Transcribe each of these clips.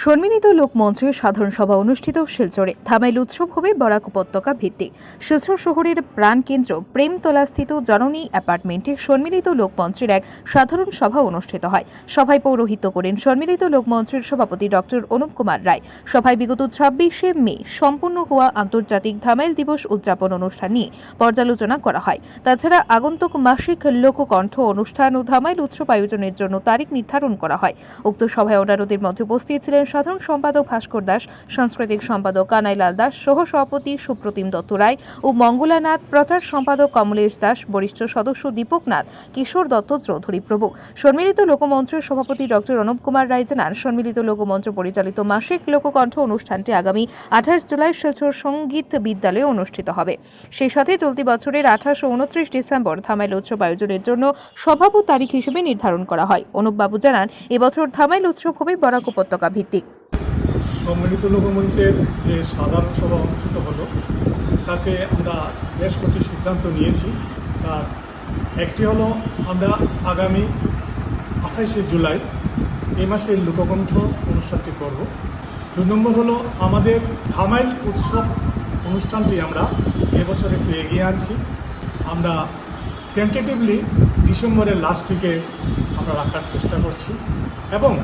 সম্মিলিত লোকমঞ্চের সাধারণ সভা অনুষ্ঠিত শিলচরে। ধামাইল উৎসব হবে বরাক উপত্যকা ভিত্তিক। শিলচর শহরের প্রাণকেন্দ্র প্রেমতলাস্থিত জননী অ্যাপার্টমেন্টে সম্মিলিত লোকমঞ্চের এক সাধারণ সভা অনুষ্ঠিত হয়। সভায় পৌরোহিত্য করেন সম্মিলিত লোকমঞ্চের সভাপতি ডক্টর অনুপ কুমার রায়। সভায় বিগত 26শে মে সম্পন্ন হওয়া আন্তর্জাতিক ধামাইল দিবস উদযাপন অনুষ্ঠান নিয়ে পর্যালোচনা করা হয়। তাছাড়া আগন্তুক মাসিক লোককণ্ঠ অনুষ্ঠান ও ধামাইল উৎসব আয়োজনের জন্য তারিখ নির্ধারণ করা হয়। উক্ত সভায় অন্যান্যদের মধ্যে উপস্থিত ছিলেন সাধারণ সম্পাদক ভাস্কর দাস, সাংস্কৃতিক সম্পাদক কানাইলাল দাস, সহ সভাপতি সুপ্রতিম দত্ত রায় ও মঙ্গলানাথ, প্রচার সম্পাদক কমলেশ দাস, বরিষ্ঠ সদস্য দীপক নাথ, কিশোর দত্ত চৌধুরী প্রভু। সম্মিলিত লোকমঞ্চের সভাপতি ডক্টর অনুপ কুমার রায় জানান, সম্মিলিত লোকমঞ্চ পরিচালিত মাসিক লোককণ্ঠ অনুষ্ঠানটি আগামী 28 জুলাই শিলচর সঙ্গীত বিদ্যালয়ে অনুষ্ঠিত হবে। সেই সাথে চলতি বছরের 28 ও 29 ডিসেম্বর ধামাইল উৎসব আয়োজনের জন্য সভা ও তারিখ হিসেবে নির্ধারণ করা হয়। অনুপবাবু জানান, এবছর ধামাইল উৎসব হবে বরাক উপত্যকা ভিত্তিক। সম্মিলিত লোকমঞ্চের যে সাধারণ সভা অনুষ্ঠিত হলো, তাতে আমরা বেশ কটি সিদ্ধান্ত নিয়েছি। তার একটি হলো, আমরা আগামী 28শে জুলাই এই মাসের লোককণ্ঠ অনুষ্ঠানটি করব। 2 নম্বর হলো, আমাদের ধামাইল উৎসব অনুষ্ঠানটি আমরা এবছর একটু এগিয়ে আনছি। আমরা টেন্টেটিভলি ডিসেম্বরের লাস্ট উইকে আমরা রাখার চেষ্টা করছি এবং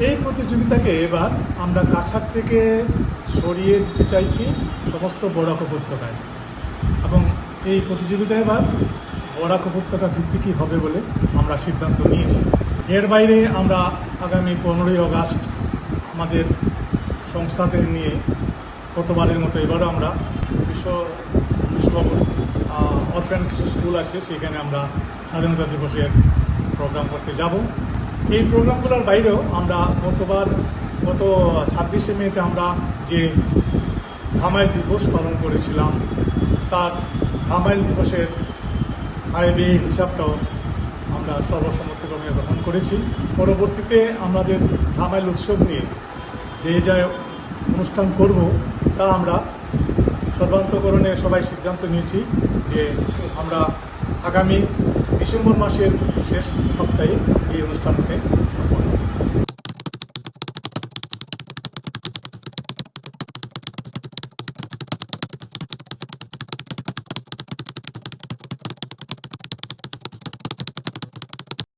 এই প্রতিযোগিতাকে এবার আমরা কাছাড় থেকে সরিয়ে দিতে চাইছি সমস্ত বরাক উপত্যকায়, এবং এই প্রতিযোগিতা এবার বরাক উপত্যকা ভিত্তিকই হবে বলে আমরা সিদ্ধান্ত নিয়েছি। এর বাইরে আমরা আগামী 15ই আগস্ট আমাদের সংস্থাকে নিয়ে গতবারের মতো এবারও আমরা বিশ্ববাবুর অরফ্যান কিছু স্কুল আছে, সেখানে আমরা স্বাধীনতা দিবসের প্রোগ্রাম করতে যাব। এই প্রোগ্রামগুলোর বাইরেও আমরা গত 26শে মেতে আমরা যে ধামাইল দিবস পালন করেছিলাম, তার ধামাইল দিবসের আয় ব্যয়ের হিসাবটাও আমরা সর্বসম্মতিক্রমে গ্রহণ করেছি। পরবর্তীতে আমাদের ধামাইল উৎসব নিয়ে যে যা অনুষ্ঠান করব, তা আমরা সর্বান্তকরণে সবাই সিদ্ধান্ত নিয়েছি যে আমরা আগামী ডিসেম্বর মাসের শেষ সপ্তাহে এই অনুষ্ঠানকে সম্পন্ন